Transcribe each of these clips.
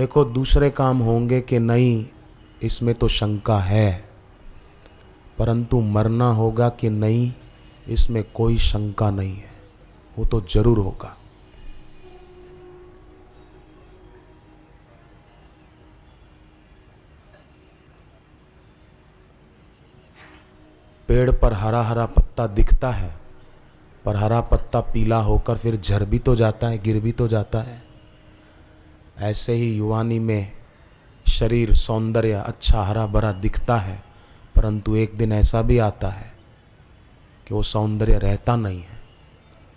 देखो दूसरे काम होंगे कि नहीं इसमें तो शंका है, परंतु मरना होगा कि नहीं इसमें कोई शंका नहीं है, वो तो जरूर होगा। पेड़ पर हरा हरा पत्ता दिखता है, पर हरा पत्ता पीला होकर फिर झड़ भी तो जाता है, गिर भी तो जाता है। ऐसे ही युवानी में शरीर सौंदर्य अच्छा हरा भरा दिखता है, परंतु एक दिन ऐसा भी आता है कि वो सौंदर्य रहता नहीं है।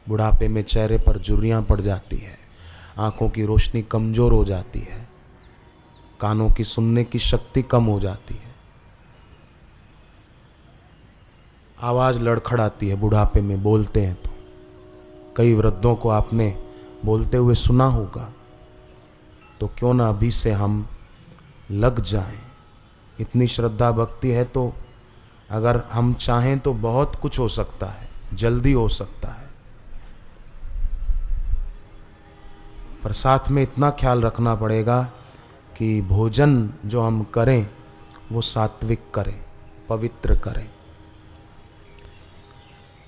बुढ़ापे में चेहरे पर झुर्रियाँ पड़ जाती है, आँखों की रोशनी कमज़ोर हो जाती है, कानों की सुनने की शक्ति कम हो जाती है, आवाज़ लड़खड़ाती है। बुढ़ापे में बोलते हैं तो कई वृद्धों को आपने बोलते हुए सुना होगा। तो क्यों ना अभी से हम लग जाएं। इतनी श्रद्धा भक्ति है तो अगर हम चाहें तो बहुत कुछ हो सकता है, जल्दी हो सकता है। पर साथ में इतना ख्याल रखना पड़ेगा कि भोजन जो हम करें वो सात्विक करें, पवित्र करें।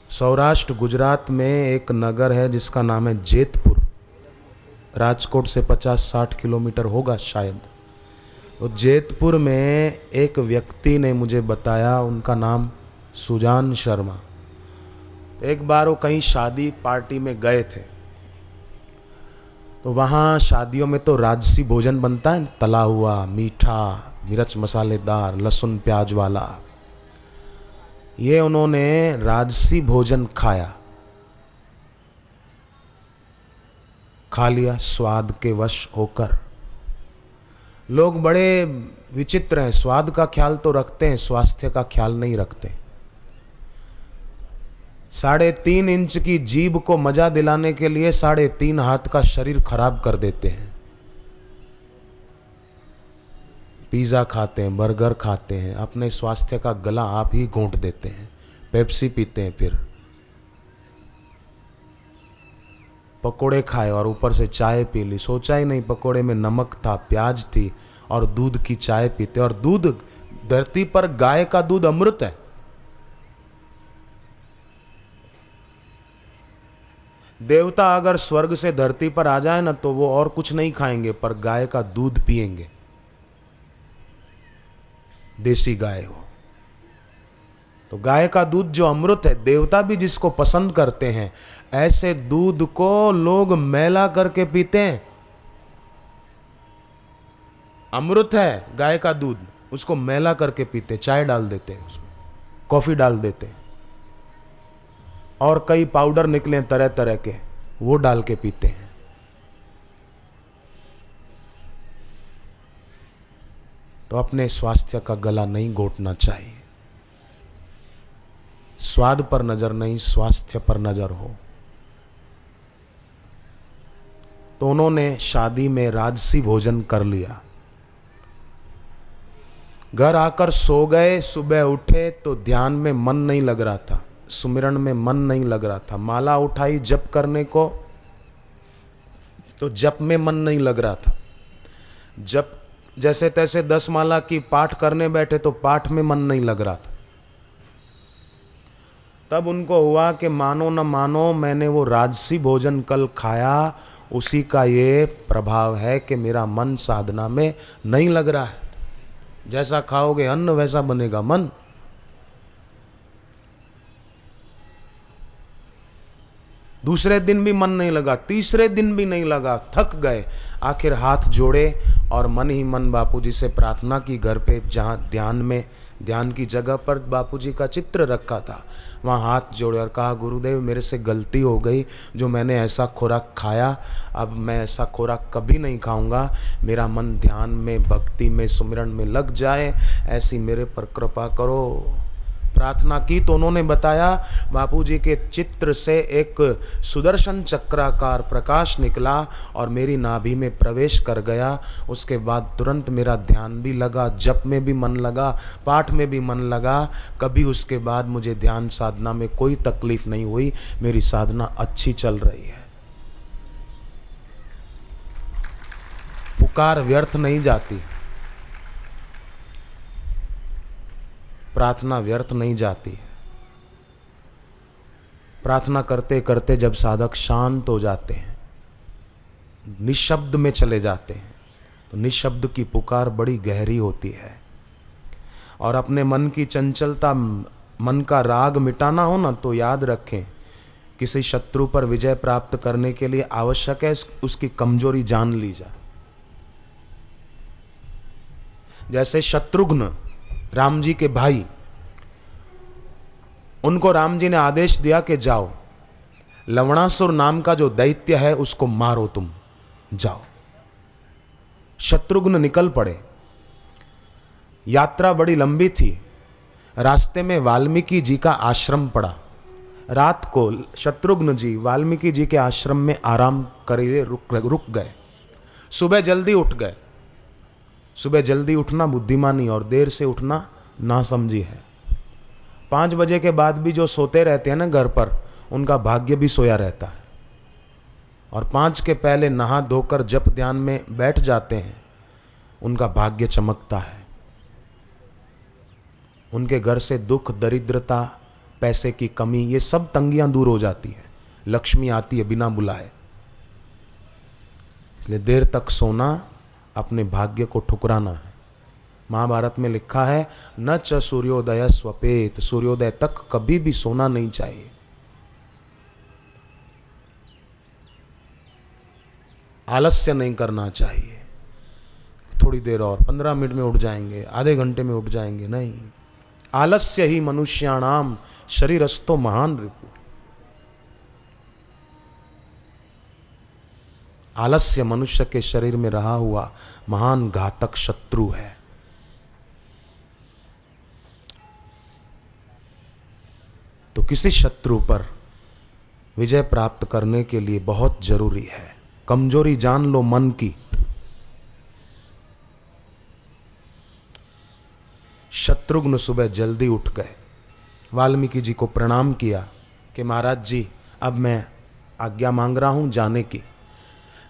सौराष्ट्र गुजरात में एक नगर है जिसका नाम है जेतपुर। राजकोट से 50-60 किलोमीटर होगा शायद। तो जेतपुर में एक व्यक्ति ने मुझे बताया, उनका नाम सुजान शर्मा। एक बार वो कहीं शादी पार्टी में गए थे, तो वहाँ शादियों में तो राजसी भोजन बनता है, तला हुआ, मीठा, मिर्च मसालेदार, लहसुन प्याज वाला। ये उन्होंने राजसी भोजन खा लिया स्वाद के वश होकर। लोग बड़े विचित्र हैं, स्वाद का ख्याल तो रखते हैं, स्वास्थ्य का ख्याल नहीं रखते। 3.5 इंच की जीभ को मजा दिलाने के लिए 3.5 हाथ का शरीर खराब कर देते हैं। पिज़्ज़ा खाते हैं, बर्गर खाते हैं, अपने स्वास्थ्य का गला आप ही घोंट देते हैं। पेप्सी पीते हैं, फिर पकोड़े खाए और ऊपर से चाय पी ली। सोचा ही नहीं पकोड़े में नमक था, प्याज थी और दूध की चाय पीते। और दूध, धरती पर गाय का दूध अमृत है। देवता अगर स्वर्ग से धरती पर आ जाए ना तो वो और कुछ नहीं खाएंगे, पर गाय का दूध पिएंगे, देसी गाय हो। तो गाय का दूध जो अमृत है, देवता भी जिसको पसंद करते हैं, ऐसे दूध को लोग मैला करके पीते हैं। अमृत है गाय का दूध, उसको मैला करके पीते, चाय डाल देते हैं उसमें, कॉफी डाल देते हैं, और कई पाउडर निकले तरह तरह के, वो डाल के पीते हैं। तो अपने स्वास्थ्य का गला नहीं घोटना चाहिए। स्वाद पर नजर नहीं, स्वास्थ्य पर नजर हो। तो उन्होंने शादी में राजसी भोजन कर लिया, घर आकर सो गए। सुबह उठे तो ध्यान में मन नहीं लग रहा था, सुमिरन में मन नहीं लग रहा था। माला उठाई जप करने को तो जप में मन नहीं लग रहा था। जप जैसे तैसे 10 माला की पाठ करने बैठे तो पाठ में मन नहीं लग रहा था। तब उनको हुआ कि मानो न मानो, मैंने वो राजसी भोजन कल खाया, उसी का ये प्रभाव है कि मेरा मन साधना में नहीं लग रहा है। जैसा खाओगे अन्न वैसा बनेगा मन। दूसरे दिन भी मन नहीं लगा, तीसरे दिन भी नहीं लगा, थक गए। आखिर हाथ जोड़े और मन ही मन बापूजी से प्रार्थना की। घर पे जहाँ ध्यान की जगह पर बापूजी का चित्र रखा था, वहाँ हाथ जोड़े और कहा, गुरुदेव मेरे से गलती हो गई, जो मैंने ऐसा खुराक खाया, अब मैं ऐसा खुराक कभी नहीं खाऊंगा। मेरा मन ध्यान में, भक्ति में, सुमिरन में लग जाए, ऐसी मेरे पर कृपा करो। प्रार्थना की तो उन्होंने बताया, बापूजी के चित्र से एक सुदर्शन चक्राकार प्रकाश निकला और मेरी नाभि में प्रवेश कर गया। उसके बाद तुरंत मेरा ध्यान भी लगा, जप में भी मन लगा, पाठ में भी मन लगा। कभी उसके बाद मुझे ध्यान साधना में कोई तकलीफ नहीं हुई, मेरी साधना अच्छी चल रही है। पुकार व्यर्थ नहीं जाती, प्रार्थना व्यर्थ नहीं जाती है। प्रार्थना करते करते जब साधक शांत हो जाते हैं, निशब्द में चले जाते हैं, तो निशब्द की पुकार बड़ी गहरी होती है। और अपने मन की चंचलता, मन का राग मिटाना हो ना, तो याद रखें, किसी शत्रु पर विजय प्राप्त करने के लिए आवश्यक है उसकी कमजोरी जान ली जाए। जैसे शत्रुघ्न राम जी के भाई, उनको राम जी ने आदेश दिया कि जाओ, लवणासुर नाम का जो दैत्य है उसको मारो, तुम जाओ। शत्रुघ्न निकल पड़े। यात्रा बड़ी लंबी थी। रास्ते में वाल्मीकि जी का आश्रम पड़ा। रात को शत्रुघ्न जी वाल्मीकि जी के आश्रम में आराम करे रुक गए। सुबह जल्दी उठ गए। सुबह जल्दी उठना बुद्धिमानी और देर से उठना नासमझी है। 5 बजे के बाद भी जो सोते रहते हैं ना घर पर, उनका भाग्य भी सोया रहता है। और 5 के पहले नहा धोकर जप ध्यान में बैठ जाते हैं, उनका भाग्य चमकता है। उनके घर से दुख, दरिद्रता, पैसे की कमी, ये सब तंगियां दूर हो जाती है। लक्ष्मी आती है बिना बुलाए। इसलिए देर तक सोना अपने भाग्य को ठुकराना है। महाभारत में लिखा है, न च सूर्योदय स्वपेत, सूर्योदय तक कभी भी सोना नहीं चाहिए। आलस्य नहीं करना चाहिए। थोड़ी देर और 15 मिनट में उठ जाएंगे, आधे घंटे में उठ जाएंगे, नहीं। आलस्य ही मनुष्याणाम शरीरस्थो महान रिपु। आलस्य मनुष्य के शरीर में रहा हुआ महान घातक शत्रु है। तो किसी शत्रु पर विजय प्राप्त करने के लिए बहुत जरूरी है, कमजोरी जान लो मन की। शत्रुघ्न सुबह जल्दी उठ गए, वाल्मीकि जी को प्रणाम किया कि महाराज जी, अब मैं आज्ञा मांग रहा हूं जाने की।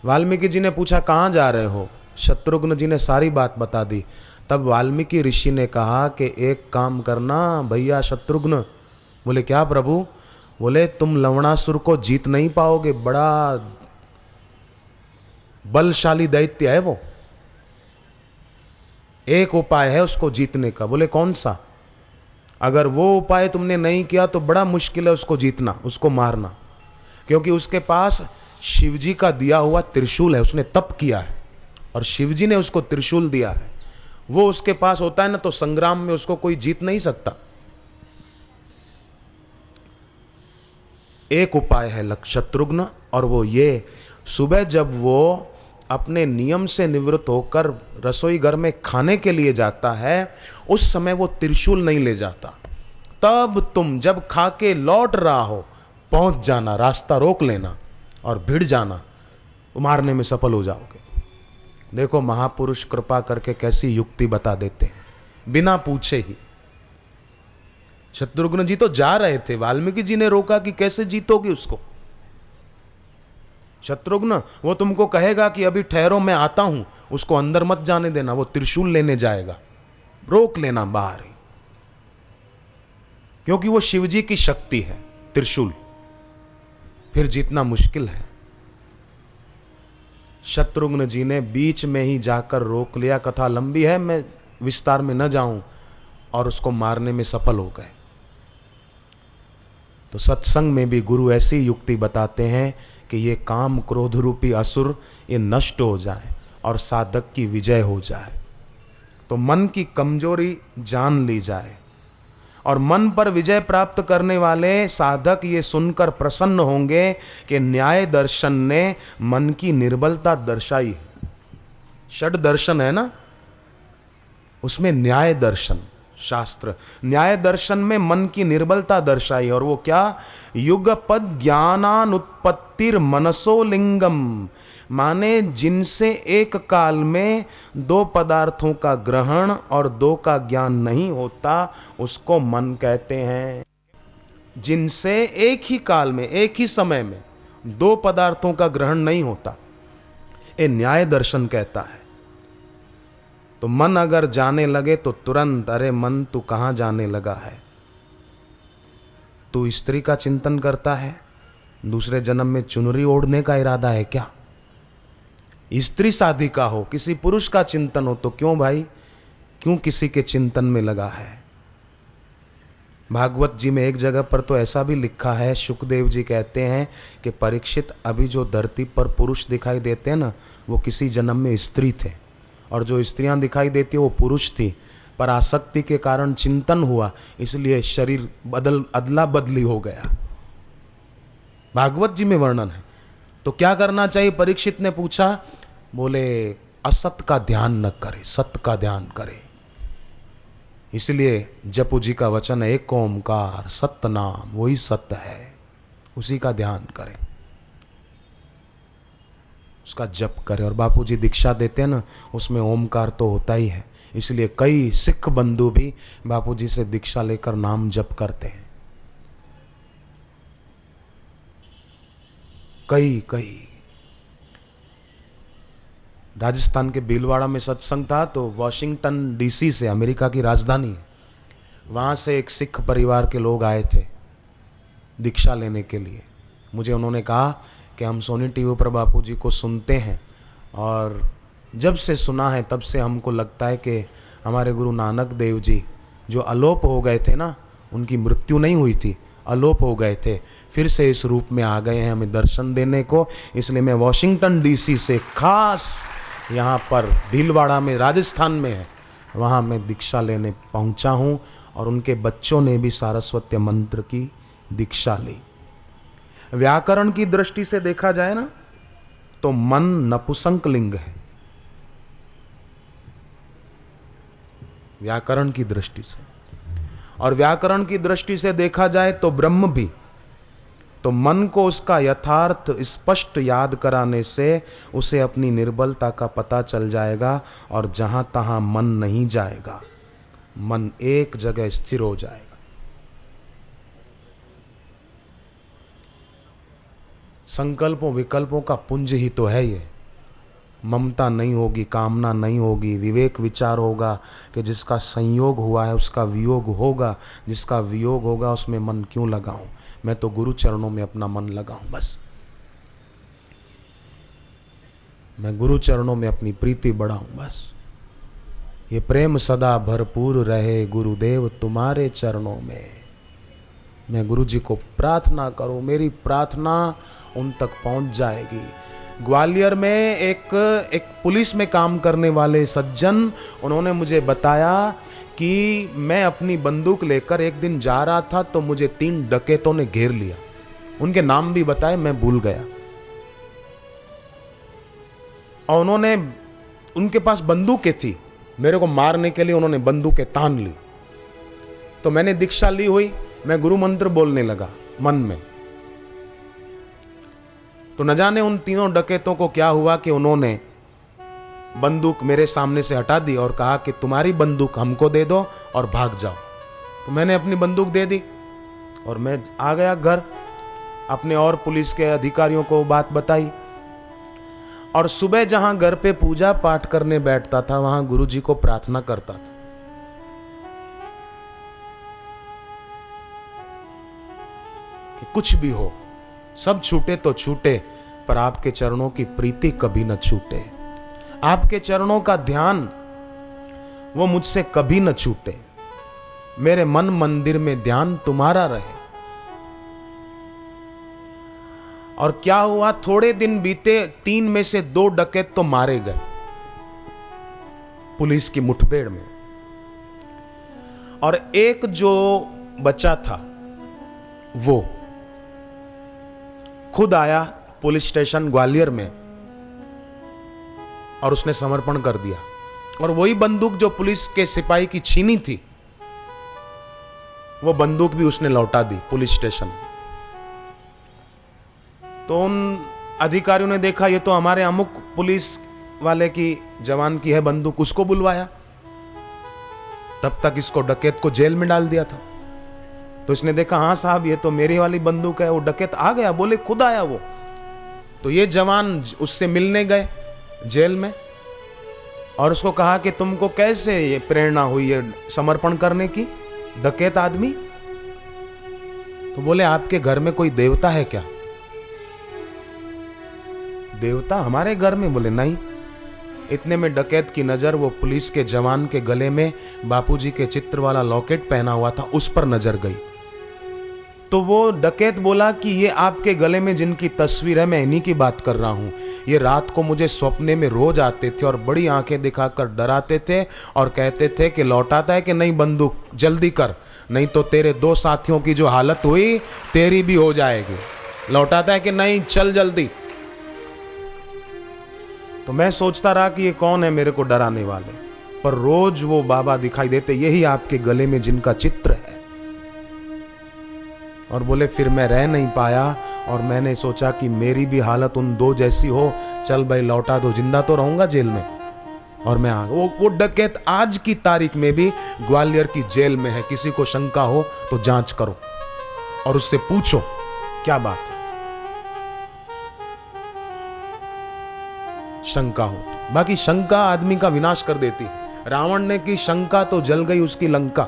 वाल्मीकि जी ने पूछा, कहाँ जा रहे हो? शत्रुघ्न जी ने सारी बात बता दी। तब वाल्मीकि ऋषि ने कहा कि एक काम करना भैया शत्रुघ्न। बोले क्या प्रभु? बोले तुम लवणासुर को जीत नहीं पाओगे, बड़ा बलशाली दैत्य है वो। एक उपाय है उसको जीतने का। बोले कौन सा? अगर वो उपाय तुमने नहीं किया तो बड़ा मुश्किल है उसको जीतना, उसको मारना, क्योंकि उसके पास शिवजी का दिया हुआ त्रिशूल है। उसने तप किया है और शिवजी ने उसको त्रिशूल दिया है। वो उसके पास होता है ना, तो संग्राम में उसको कोई जीत नहीं सकता। एक उपाय है शत्रुघ्न, और वो ये, सुबह जब वो अपने नियम से निवृत्त होकर रसोई घर में खाने के लिए जाता है, उस समय वो त्रिशूल नहीं ले जाता। तब तुम जब खा के लौट रहा हो, पहुंच जाना, रास्ता रोक लेना और भिड़ जाना, मारने में सफल हो जाओगे। देखो महापुरुष कृपा करके कैसी युक्ति बता देते हैं बिना पूछे ही। शत्रुघ्न जी तो जा रहे थे, वाल्मीकि जी ने रोका कि कैसे जीतोगे उसको। शत्रुघ्न, वो तुमको कहेगा कि अभी ठहरो मैं आता हूं, उसको अंदर मत जाने देना, वो त्रिशूल लेने जाएगा, रोक लेना बाहर ही, क्योंकि वो शिवजी की शक्ति है त्रिशूल, फिर जीतना मुश्किल है। शत्रुघ्न जी ने बीच में ही जाकर रोक लिया। कथा लंबी है, मैं विस्तार में न जाऊं, और उसको मारने में सफल हो गए। तो सत्संग में भी गुरु ऐसी युक्ति बताते हैं कि ये काम क्रोध रूपी असुर ये नष्ट हो जाए और साधक की विजय हो जाए। तो मन की कमजोरी जान ली जाए, और मन पर विजय प्राप्त करने वाले साधक ये सुनकर प्रसन्न होंगे कि न्याय दर्शन ने मन की निर्बलता दर्शाई। षड दर्शन है ना, उसमें न्याय दर्शन, शास्त्र न्याय दर्शन में मन की निर्बलता दर्शाई। और वो क्या? युगपद ज्ञानानुत्पत्तिर मनसो लिंगम, माने जिनसे एक काल में 2 पदार्थों का ग्रहण और 2 का ज्ञान नहीं होता, उसको मन कहते हैं। जिनसे एक ही काल में, एक ही समय में 2 पदार्थों का ग्रहण नहीं होता, ये न्याय दर्शन कहता है। तो मन अगर जाने लगे तो तुरंत, अरे मन तू कहाँ जाने लगा है? तू स्त्री का चिंतन करता है? दूसरे जन्म में चुनरी ओढ़ने का इरादा है क्या? स्त्री शादी का हो, किसी पुरुष का चिंतन हो तो क्यों भाई, क्यों किसी के चिंतन में लगा है? भागवत जी में एक जगह पर तो ऐसा भी लिखा है, शुकदेव जी कहते हैं कि परीक्षित, अभी जो धरती पर पुरुष दिखाई देते हैं ना, वो किसी जन्म में स्त्री थे, और जो स्त्रियां दिखाई देती वो पुरुष थी, पर आसक्ति के कारण चिंतन हुआ, इसलिए शरीर अदला बदली हो गया। भागवत जी में वर्णन है। तो क्या करना चाहिए? परीक्षित ने पूछा, बोले असत का ध्यान न करे, सत का ध्यान करे। इसलिए जपू जी का वचन है, एक ओमकार सत्य नाम वही सत्य है, उसी का ध्यान करें, उसका जप करें। और बापू जी दीक्षा देते हैं ना, उसमें ओमकार तो होता ही है, इसलिए कई सिख बंधु भी बापू जी से दीक्षा लेकर नाम जप करते हैं। कई राजस्थान के भीलवाड़ा में सत्संग था, तो वॉशिंगटन डीसी से, अमेरिका की राजधानी है, वहाँ से एक सिख परिवार के लोग आए थे दीक्षा लेने के लिए। मुझे उन्होंने कहा कि हम सोनी टीवी पर बापू जी को सुनते हैं, और जब से सुना है तब से हमको लगता है कि हमारे गुरु नानक देव जी जो अलोप हो गए थे ना, उनकी मृत्यु नहीं हुई थी, अलोप हो गए थे, फिर से इस रूप में आ गए हैं हमें दर्शन देने को। इसलिए मैं वॉशिंगटन डीसी से खास यहाँ पर भीलवाड़ा में, राजस्थान में है, वहाँ मैं दीक्षा लेने पहुँचा हूँ, और उनके बच्चों ने भी सारस्वत मंत्र की दीक्षा ली। व्याकरण की दृष्टि से देखा जाए ना, तो मन नपुंसक लिंग है, व्याकरण की दृष्टि से। और व्याकरण की दृष्टि से देखा जाए तो ब्रह्म भी। तो मन को उसका यथार्थ स्पष्ट याद कराने से उसे अपनी निर्बलता का पता चल जाएगा, और जहां तहां मन नहीं जाएगा, मन एक जगह स्थिर हो जाएगा। संकल्पों विकल्पों का पुंज ही तो है ये। ममता नहीं होगी, कामना नहीं होगी, विवेक विचार होगा कि जिसका संयोग हुआ है उसका वियोग होगा, जिसका वियोग होगा उसमें मन क्यों लगाऊं, मैं तो गुरु चरणों में अपना मन लगाऊं, बस मैं गुरु चरणों में अपनी प्रीति बढ़ाऊं, बस ये प्रेम सदा भरपूर रहे गुरुदेव तुम्हारे चरणों में। मैं गुरु जी को प्रार्थना करूं, मेरी प्रार्थना उन तक पहुंच जाएगी। ग्वालियर में एक पुलिस में काम करने वाले सज्जन, उन्होंने मुझे बताया कि मैं अपनी बंदूक लेकर एक दिन जा रहा था तो मुझे 3 डकैतों ने घेर लिया। उनके नाम भी बताए, मैं भूल गया। और उन्होंने, उनके पास बंदूकें थी, मेरे को मारने के लिए उन्होंने बंदूकें तान ली। तो मैंने दीक्षा ली हुई, मैं गुरु मंत्र बोलने लगा मन में। तो न जाने उन 3 डकैतों को क्या हुआ कि उन्होंने बंदूक मेरे सामने से हटा दी और कहा कि तुम्हारी बंदूक हमको दे दो और भाग जाओ। तो मैंने अपनी बंदूक दे दी और मैं आ गया घर, अपने और पुलिस के अधिकारियों को बात बताई। और सुबह जहां घर पे पूजा पाठ करने बैठता था, वहां गुरुजी को प्रार्थना करता था कि कुछ भी हो, सब छूटे तो छूटे, पर आपके चरणों की प्रीति कभी न छूटे, आपके चरणों का ध्यान वो मुझसे कभी न छूटे, मेरे मन मंदिर में ध्यान तुम्हारा रहे। और क्या हुआ, थोड़े दिन बीते, 3 में से 2 डकैत तो मारे गए पुलिस की मुठभेड़ में, और एक जो बचा था वो खुद आया पुलिस स्टेशन ग्वालियर में और उसने समर्पण कर दिया। और वही बंदूक जो पुलिस के सिपाही की छीनी थी, वो बंदूक भी उसने लौटा दी पुलिस स्टेशन। तो उन अधिकारियों ने देखा ये तो हमारे अमुक पुलिस वाले की जवान की है बंदूक, उसको बुलवाया। तब तक इसको डकैत को जेल में डाल दिया था। तो इसने देखा हाँ साहब ये तो मेरी वाली बंदूक है। वो डकैत आ गया, बोले खुद आया वो। तो ये जवान उससे मिलने गए जेल में, और उसको कहा कि तुमको कैसे ये प्रेरणा हुई है समर्पण करने की, डकैत आदमी? तो बोले आपके घर में कोई देवता है क्या? देवता हमारे घर में? बोले नहीं। इतने में डकैत की नजर वो पुलिस के जवान के गले में बापूजी के चित्र वाला लॉकेट पहना हुआ था, उस पर नजर गई। तो वो डकैत बोला कि ये आपके गले में जिनकी तस्वीर है, मैं इन्हीं की बात कर रहा हूं। ये रात को मुझे सपने में रोज आते थे और बड़ी आंखें दिखाकर डराते थे और कहते थे कि लौटाता है कि नहीं बंदूक, जल्दी कर, नहीं तो तेरे 2 साथियों की जो हालत हुई तेरी भी हो जाएगी। लौटाता है कि नहीं, चल जल्दी। तो मैं सोचता रहा कि ये कौन है मेरे को डराने वाले, पर रोज वो बाबा दिखाई देते, यही आपके गले में जिनका चित्र है। और बोले फिर मैं रह नहीं पाया और मैंने सोचा कि मेरी भी हालत उन 2 जैसी हो, चल भाई लौटा दो, जिंदा तो रहूंगा जेल में। और मैं वो डकैत आज की तारीख में भी ग्वालियर की जेल में है। किसी को शंका हो तो जांच करो और उससे पूछो क्या बात है, शंका हो तो। बाकी शंका आदमी का विनाश कर देती है। रावण ने की शंका तो जल गई उसकी लंका।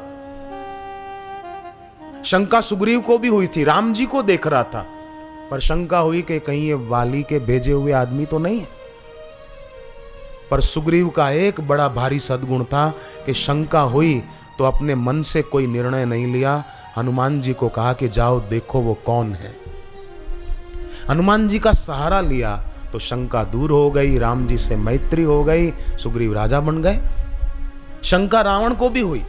शंका सुग्रीव को भी हुई थी, राम जी को देख रहा था, पर शंका हुई कि कहीं ये वाली के भेजे हुए आदमी तो नहीं है। पर सुग्रीव का एक बड़ा भारी सद्गुण था कि शंका हुई तो अपने मन से कोई निर्णय नहीं लिया। हनुमान जी को कहा कि जाओ देखो वो कौन है। हनुमान जी का सहारा लिया तो शंका दूर हो गई, राम जी से मैत्री हो गई, सुग्रीव राजा बन गए। शंका रावण को भी हुई।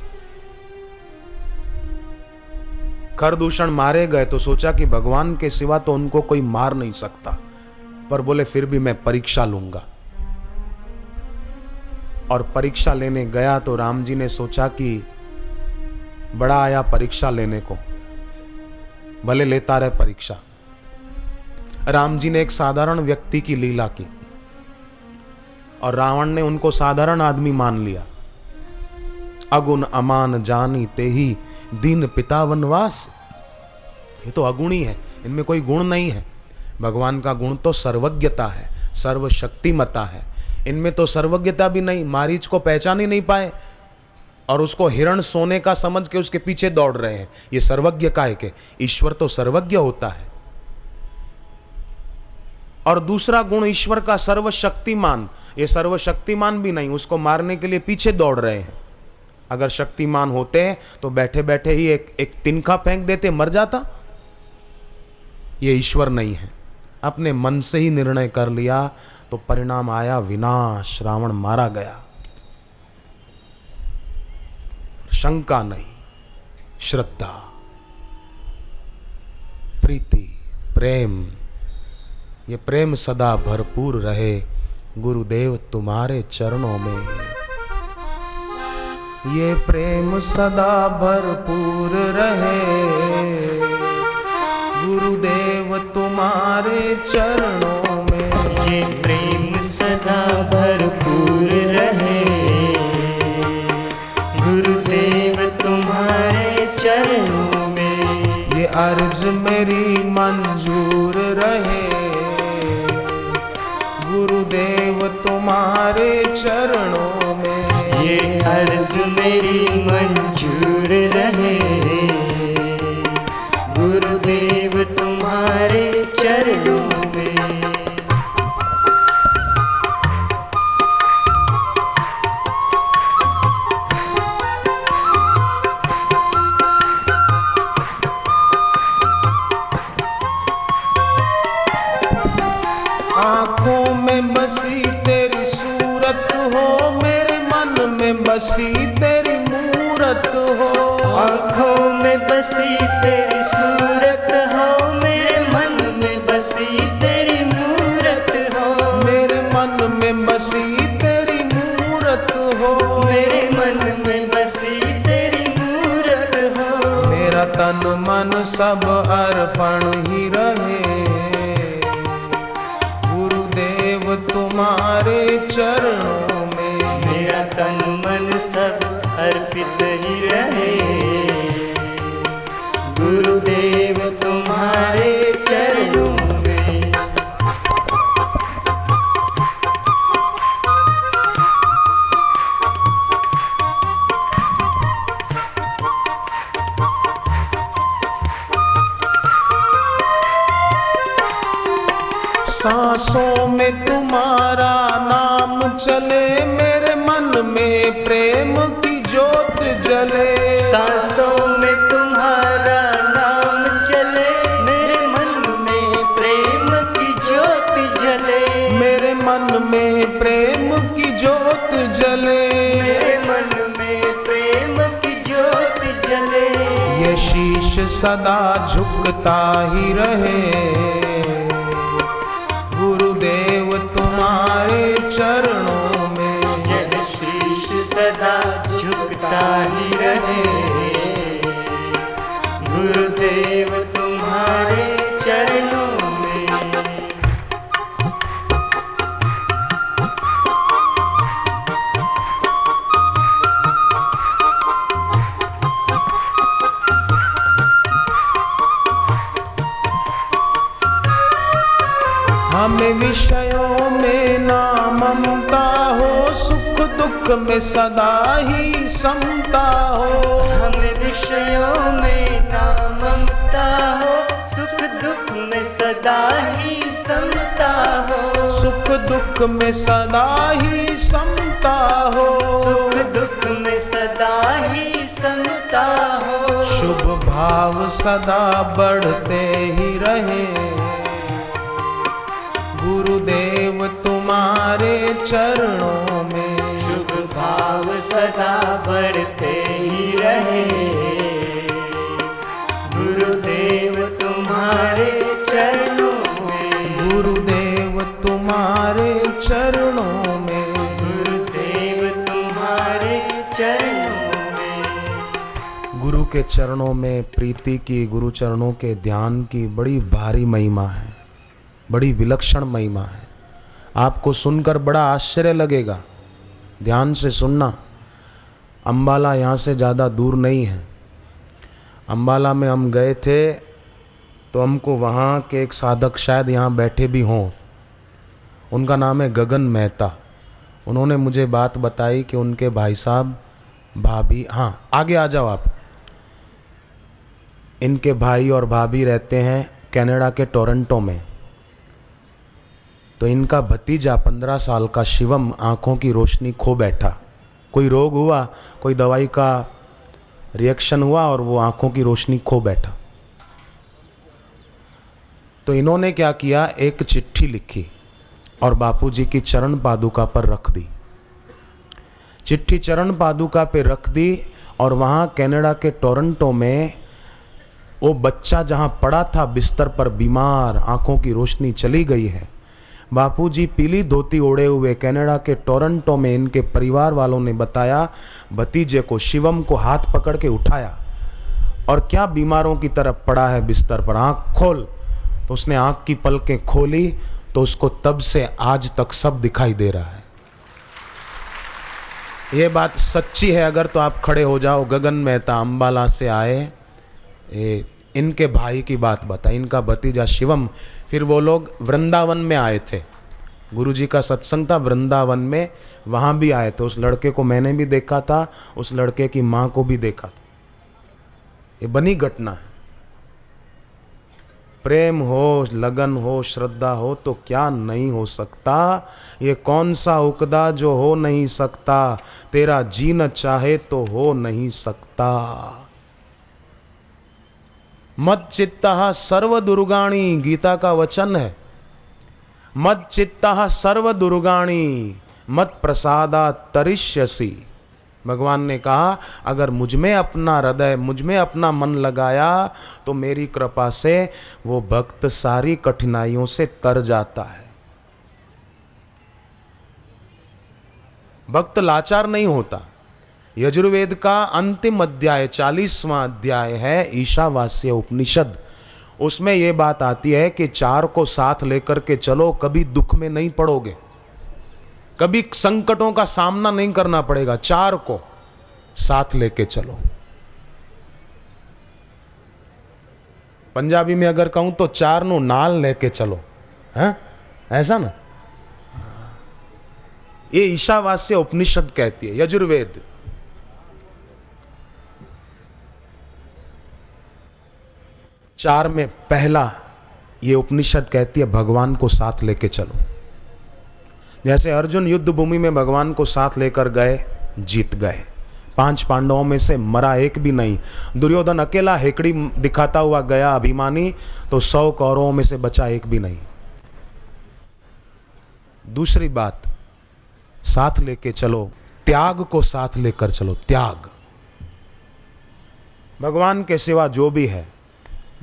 खरदूषण मारे गए तो सोचा कि भगवान के सिवा तो उनको कोई मार नहीं सकता, पर बोले फिर भी मैं परीक्षा लूंगा। और परीक्षा लेने गया तो राम जी ने सोचा कि बड़ा आया परीक्षा लेने को, भले लेता रहे परीक्षा। राम जी ने एक साधारण व्यक्ति की लीला की और रावण ने उनको साधारण आदमी मान लिया। अगुण अमान जानी तेही दीन पिता वनवास। ये तो अगुणी है, इनमें कोई गुण नहीं है। भगवान का गुण तो सर्वज्ञता है, सर्वशक्तिमता है। इनमें तो सर्वज्ञता भी नहीं, मारीच को पहचान ही नहीं पाए और उसको हिरण सोने का समझ के उसके पीछे दौड़ रहे हैं। ये सर्वज्ञ का है कि ईश्वर तो सर्वज्ञ होता है। और दूसरा गुण ईश्वर का सर्वशक्तिमान, ये सर्वशक्तिमान भी नहीं, उसको मारने के लिए पीछे दौड़ रहे हैं। अगर शक्तिमान होते तो बैठे बैठे ही एक तिनका फेंक देते, मर जाता। ये ईश्वर नहीं है, अपने मन से ही निर्णय कर लिया तो परिणाम आया विनाश, रावण मारा गया। शंका नहीं, श्रद्धा, प्रीति, प्रेम, ये प्रेम सदा भरपूर रहे गुरुदेव तुम्हारे चरणों में। ये प्रेम सदा भरपूर रहे गुरुदेव तुम्हारे चरणों में। ये प्रेम सदा भरपूर रहे गुरुदेव तुम्हारे चरणों में। ये अर्ज मेरी मंजूर रहे गुरुदेव तुम्हारे चरणों में। ये अर्ज मेरी मंजूर रहे गुरुदेव तुम्हारे चरणों में। आँखों में बसी तेरी सूरत हो, मेरे मन में बसी तेरी मूरत हो। आँखों में बसी तेरी सूरत हो, मेरे मन में बसी तेरी मूरत हो। मेरे मन में बसी तेरी मूरत हो। मेरे मन में बसी तेरी मूरत हो। मेरा तन मन सब अर्पण ही रहे गुरुदेव तुम्हारे चरणों में। मेरा तन मन सब अर्पित ही रहे गुरुदेव तुम्हारे चरणों में। सांसों में तुम्हारा नाम चले, मेरे मन में प्रेम की ज्योत जले। सांसों में तुम्हारा नाम चले, मेरे मन में प्रेम की ज्योत जले। मेरे मन में प्रेम की ज्योत जले। मेरे मन में प्रेम की ज्योत जले। ये शीश सदा झुकता ही रहे, गुरुदेव तुम्हारे चरणों में। यह शीश सदा झुकता ही रहे, गुरुदेव तुम्हारे चरणों में। हमें विषयों में ना ममता हो, सुख दुख में सदा ही समता हो। हमें विषयों में ना ममता हो, सुख दुख में सदा ही समता हो। सुख दुख में सदा ही समता हो। सुख दुख में सदा ही समता हो। शुभ भाव सदा बढ़ते ही रहे, गुरुदेव तुम्हारे चरणों में। शुभ भाव सदा बढ़ते ही रहे, गुरुदेव तुम्हारे चरणों में। गुरुदेव तुम्हारे चरणों में। गुरुदेव तुम्हारे चरणों में। गुरु के चरणों में प्रीति की, गुरु चरणों के ध्यान की बड़ी भारी महिमा है, बड़ी विलक्षण महिमा है। आपको सुनकर बड़ा आश्चर्य लगेगा, ध्यान से सुनना। अम्बाला यहाँ से ज़्यादा दूर नहीं है। अम्बाला में हम गए थे तो हमको वहाँ के एक साधक शायद यहाँ बैठे भी हों, उनका नाम है गगन मेहता। उन्होंने मुझे बात बताई कि उनके भाई साहब भाभी, हाँ आगे आ जाओ आप, इनके भाई और भाभी रहते हैं कनाडा के टोरंटो में। तो इनका भतीजा 15 साल का शिवम आँखों की रोशनी खो बैठा। कोई रोग हुआ, कोई दवाई का रिएक्शन हुआ और वो आँखों की रोशनी खो बैठा। तो इन्होंने क्या किया, एक चिट्ठी लिखी और बापूजी की चरण पादुका पर रख दी। चिट्ठी चरण पादुका पे रख दी और वहाँ कनाडा के टोरंटो में वो बच्चा जहाँ पड़ा था बिस्तर पर बीमार, आँखों की रोशनी चली गई है। बापूजी पीली धोती ओढ़े हुए कनाडा के टोरंटो में इनके परिवार वालों ने बताया, भतीजे को शिवम को हाथ पकड़ के उठाया और क्या बीमारों की तरफ पड़ा है बिस्तर पर, आँख खोल। तो उसने आँख की पलकें खोली तो उसको तब से आज तक सब दिखाई दे रहा है। ये बात सच्ची है, अगर तो आप खड़े हो जाओ। गगन मेहता अम्बाला से आए, इनके भाई की बात बताई, इनका भतीजा शिवम। फिर वो लोग वृंदावन में आए थे, गुरुजी का सत्संग था वृंदावन में, वहाँ भी आए थे। उस लड़के को मैंने भी देखा था, उस लड़के की माँ को भी देखा था। ये बनी घटना है। प्रेम हो, लगन हो, श्रद्धा हो तो क्या नहीं हो सकता। ये कौन सा उकदा जो हो नहीं सकता, तेरा जी न चाहे तो हो नहीं सकता। मत चित्तः सर्व दुर्गाणी, गीता का वचन है। मत चित्तः सर्व दुर्गाणी, मत प्रसादा तरिष्यसि। भगवान ने कहा, अगर मुझ में अपना हृदय, मुझ में अपना मन लगाया तो मेरी कृपा से वो भक्त सारी कठिनाइयों से तर जाता है। भक्त लाचार नहीं होता। यजुर्वेद का अंतिम अध्याय 40वां अध्याय है ईशावास्य उपनिषद। उसमें ये बात आती है कि चार को साथ लेकर के चलो, कभी दुख में नहीं पड़ोगे, कभी संकटों का सामना नहीं करना पड़ेगा। चार को साथ लेके चलो। पंजाबी में अगर कहूं तो चार नु नाल लेके चलो, है ऐसा ना। ये ईशावास्य उपनिषद कहती है, यजुर्वेद। चार में पहला ये उपनिषद कहती है भगवान को साथ लेके चलो। जैसे अर्जुन युद्ध भूमि में भगवान को साथ लेकर गए, जीत गए। 5 पांडवों में से मरा एक भी नहीं। दुर्योधन अकेला हेकड़ी दिखाता हुआ गया अभिमानी, तो 100 कौरवों में से बचा एक भी नहीं। दूसरी बात, साथ लेके चलो, त्याग को साथ लेकर चलो। त्याग, भगवान के सिवा जो भी है,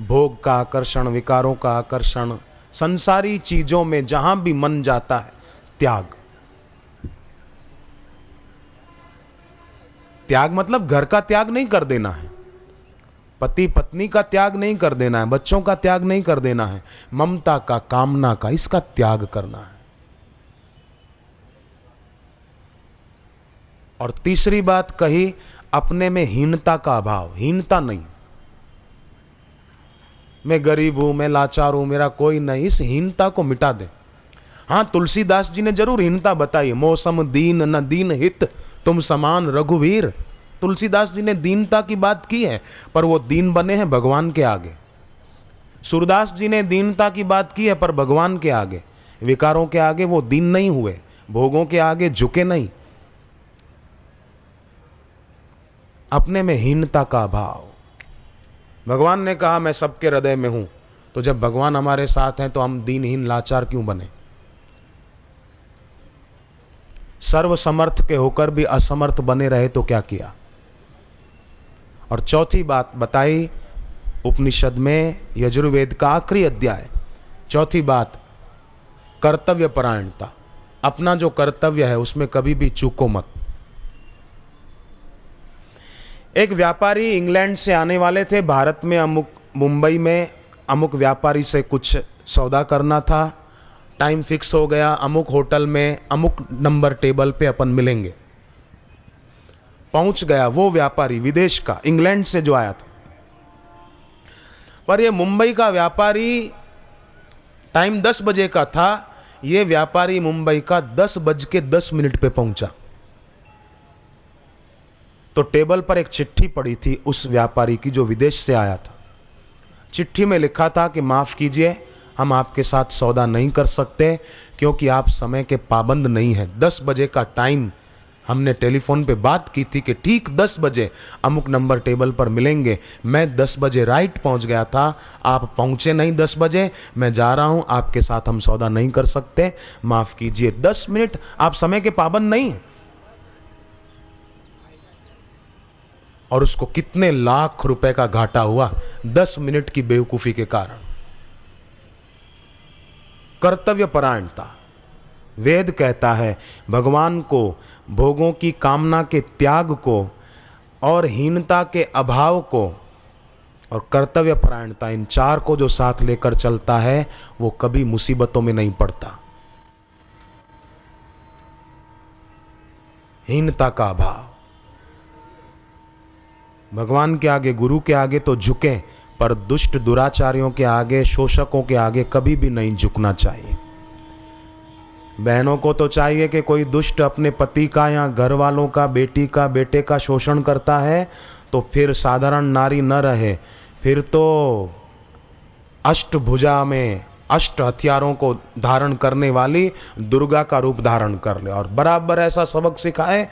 भोग का आकर्षण, विकारों का आकर्षण, संसारी चीजों में जहां भी मन जाता है, त्याग। त्याग मतलब घर का त्याग नहीं कर देना है, पति पत्नी का त्याग नहीं कर देना है, बच्चों का त्याग नहीं कर देना है, ममता का, कामना का, इसका त्याग करना है। और तीसरी बात कही, अपने में हीनता का अभाव। हीनता नहीं, मैं गरीब हूं, मैं लाचार हूं, मेरा कोई नहीं, इस हीनता को मिटा दे। हाँ, तुलसीदास जी ने जरूर हीनता बताई, मौसम दीन न दीन हित तुम समान रघुवीर। तुलसीदास जी ने दीनता की बात की है, पर वो दीन बने हैं भगवान के आगे। सूरदास जी ने दीनता की बात की है, पर भगवान के आगे, विकारों के आगे वो दीन नहीं हुए, भोगों के आगे झुके नहीं। अपने में हीनता का अभाव। भगवान ने कहा मैं सबके हृदय में हूं, तो जब भगवान हमारे साथ हैं तो हम दीनहीन लाचार क्यों बने? सर्व समर्थ के होकर भी असमर्थ बने रहे तो क्या किया? और चौथी बात बताई उपनिषद में, यजुर्वेद का आखिरी अध्याय, चौथी बात, कर्तव्य परायणता। अपना जो कर्तव्य है उसमें कभी भी चूको मत। एक व्यापारी इंग्लैंड से आने वाले थे, भारत में मुंबई में अमुक व्यापारी से कुछ सौदा करना था। टाइम फिक्स हो गया, अमुक होटल में अमुक नंबर टेबल पे अपन मिलेंगे। पहुंच गया वो व्यापारी, विदेश का, इंग्लैंड से जो आया था। पर ये मुंबई का व्यापारी, टाइम 10 बजे का था, ये व्यापारी मुंबई का 10:10 पे पहुंचा। तो टेबल पर एक चिट्ठी पड़ी थी उस व्यापारी की जो विदेश से आया था। चिट्ठी में लिखा था कि माफ कीजिए, हम आपके साथ सौदा नहीं कर सकते क्योंकि आप समय के पाबंद नहीं हैं। 10 बजे का टाइम हमने टेलीफोन पे बात की थी कि ठीक 10 बजे अमुक नंबर टेबल पर मिलेंगे। मैं 10 बजे राइट पहुंच गया था, आप पहुंचे नहीं 10 बजे, मैं जा रहा हूं, आपके साथ हम सौदा नहीं कर सकते, माफ कीजिए। 10 मिनट, आप समय के पाबंद नहीं। और उसको कितने लाख रुपए का घाटा हुआ 10 मिनट की बेवकूफी के कारण। कर्तव्य परायणता। वेद कहता है भगवान को, भोगों की कामना के त्याग को, और हीनता के अभाव को, और कर्तव्य परायणता, इन 4 को जो साथ लेकर चलता है वो कभी मुसीबतों में नहीं पड़ता। हीनता का अभाव। भगवान के आगे, गुरु के आगे तो झुकें, पर दुष्ट दुराचारियों के आगे, शोषकों के आगे कभी भी नहीं झुकना चाहिए। बहनों को तो चाहिए कि कोई दुष्ट अपने पति का या घर वालों का, बेटी का, बेटे का शोषण करता है तो फिर साधारण नारी न रहे, फिर तो अष्टभुजा में 8 हथियारों को धारण करने वाली दुर्गा का रूप धारण कर ले, और बराबर ऐसा सबक सिखाए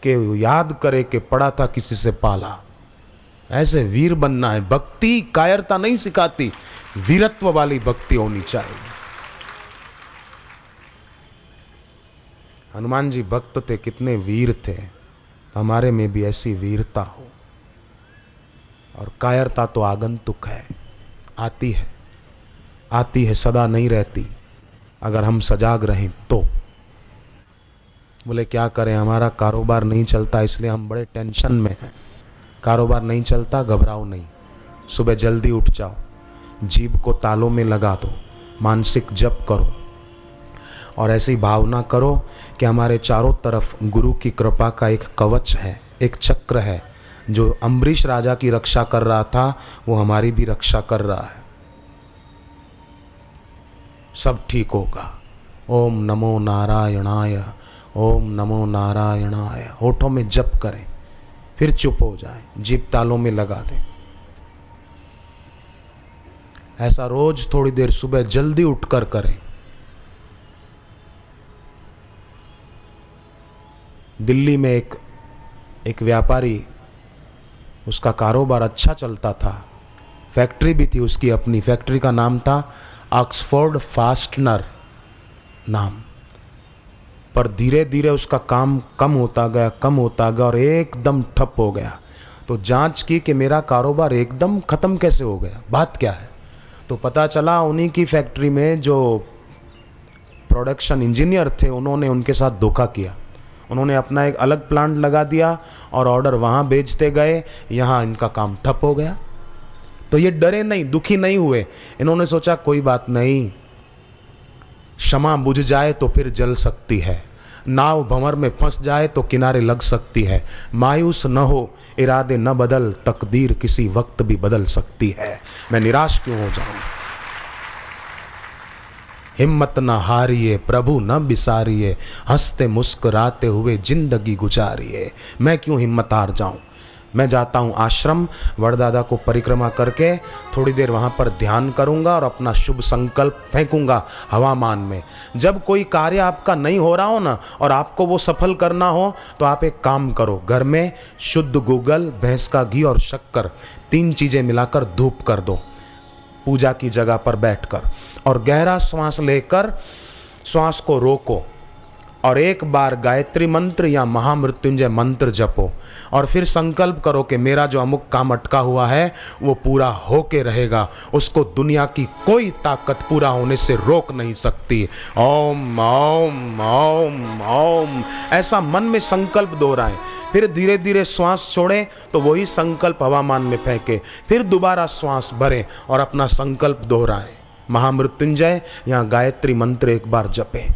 कि याद करे कि पढ़ा था किसी से पाला। ऐसे वीर बनना है। भक्ति कायरता नहीं सिखाती, वीरत्व वाली भक्ति होनी चाहिए। हनुमान जी भक्त थे, कितने वीर थे, हमारे में भी ऐसी वीरता हो। और कायरता तो आगंतुक है, आती है, सदा नहीं रहती, अगर हम सजाग रहें तो। बोले क्या करें, हमारा कारोबार नहीं चलता, इसलिए हम बड़े टेंशन में हैं। कारोबार नहीं चलता, घबराओ नहीं, सुबह जल्दी उठ जाओ, जीभ को तालों में लगा दो, मानसिक जप करो, और ऐसी भावना करो कि हमारे चारों तरफ गुरु की कृपा का एक कवच है, एक चक्र है। जो अम्बरीश राजा की रक्षा कर रहा था वो हमारी भी रक्षा कर रहा है। सब ठीक होगा। ओम नमो नारायणाय, ओम नमो नारायणाय। होठों में जप करें, फिर चुप हो जाए, जीभ तालों में लगा दें। ऐसा रोज थोड़ी देर सुबह जल्दी उठकर करें। दिल्ली में एक व्यापारी, उसका कारोबार अच्छा चलता था, फैक्ट्री भी थी उसकी अपनी। फैक्ट्री का नाम था ऑक्सफोर्ड फास्टनर नाम। पर धीरे धीरे उसका काम कम होता गया और एकदम ठप हो गया। तो जांच की कि मेरा कारोबार एकदम ख़त्म कैसे हो गया, बात क्या है। तो पता चला उन्हीं की फैक्ट्री में जो प्रोडक्शन इंजीनियर थे, उन्होंने उनके साथ धोखा किया। उन्होंने अपना एक अलग प्लांट लगा दिया और ऑर्डर वहाँ भेजते गए, यहाँ इनका काम ठप हो गया। तो ये डरे नहीं, दुखी नहीं हुए। इन्होंने सोचा कोई बात नहीं, शमा बुझ जाए तो फिर जल सकती है, नाव भंवर में फंस जाए तो किनारे लग सकती है। मायूस न हो, इरादे न बदल, तकदीर किसी वक्त भी बदल सकती है। मैं निराश क्यों हो जाऊं? हिम्मत न हारिए, प्रभु न बिसारिए, हंसते मुस्कुराते हुए जिंदगी गुजारिए। मैं क्यों हिम्मत हार जाऊं? मैं जाता हूँ आश्रम, वड़दादा को परिक्रमा करके थोड़ी देर वहाँ पर ध्यान करूँगा और अपना शुभ संकल्प फेंकूँगा हवामान में। जब कोई कार्य आपका नहीं हो रहा हो ना और आपको वो सफल करना हो, तो आप एक काम करो, घर में शुद्ध गूगल, भैंस का घी और शक्कर, 3 चीज़ें मिलाकर धूप कर दो पूजा की जगह पर बैठकर, और गहरा श्वास लेकर श्वास को रोको और एक बार गायत्री मंत्र या महामृत्युंजय मंत्र जपो और फिर संकल्प करो कि मेरा जो अमुक काम अटका हुआ है वो पूरा होके रहेगा, उसको दुनिया की कोई ताकत पूरा होने से रोक नहीं सकती। ओम ओम ओम ओम, ऐसा मन में संकल्प दोहराएं। फिर धीरे धीरे श्वास छोड़ें तो वही संकल्प हवामान में फेंके, फिर दोबारा श्वास भरें और अपना संकल्प दोहराएं। महामृत्युंजय या गायत्री मंत्र एक बार जपें,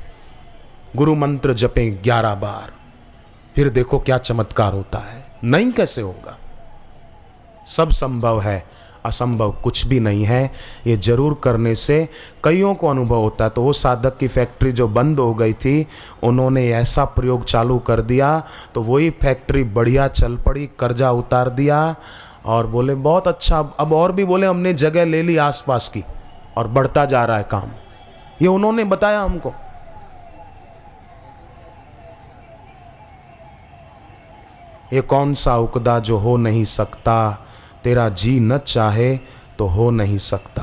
गुरु मंत्र जपें 11 बार, फिर देखो क्या चमत्कार होता है। नहीं कैसे होगा? सब संभव है, असंभव कुछ भी नहीं है। ये जरूर करने से कईयों को अनुभव होता है। तो वो साधक की फैक्ट्री जो बंद हो गई थी, उन्होंने ऐसा प्रयोग चालू कर दिया तो वही फैक्ट्री बढ़िया चल पड़ी, कर्जा उतार दिया और बोले बहुत अच्छा। अब और भी बोले हमने जगह ले ली आसपास की और बढ़ता जा रहा है काम। ये उन्होंने बताया हमको। ये कौन सा उकदा जो हो नहीं सकता, तेरा जी न चाहे तो हो नहीं सकता।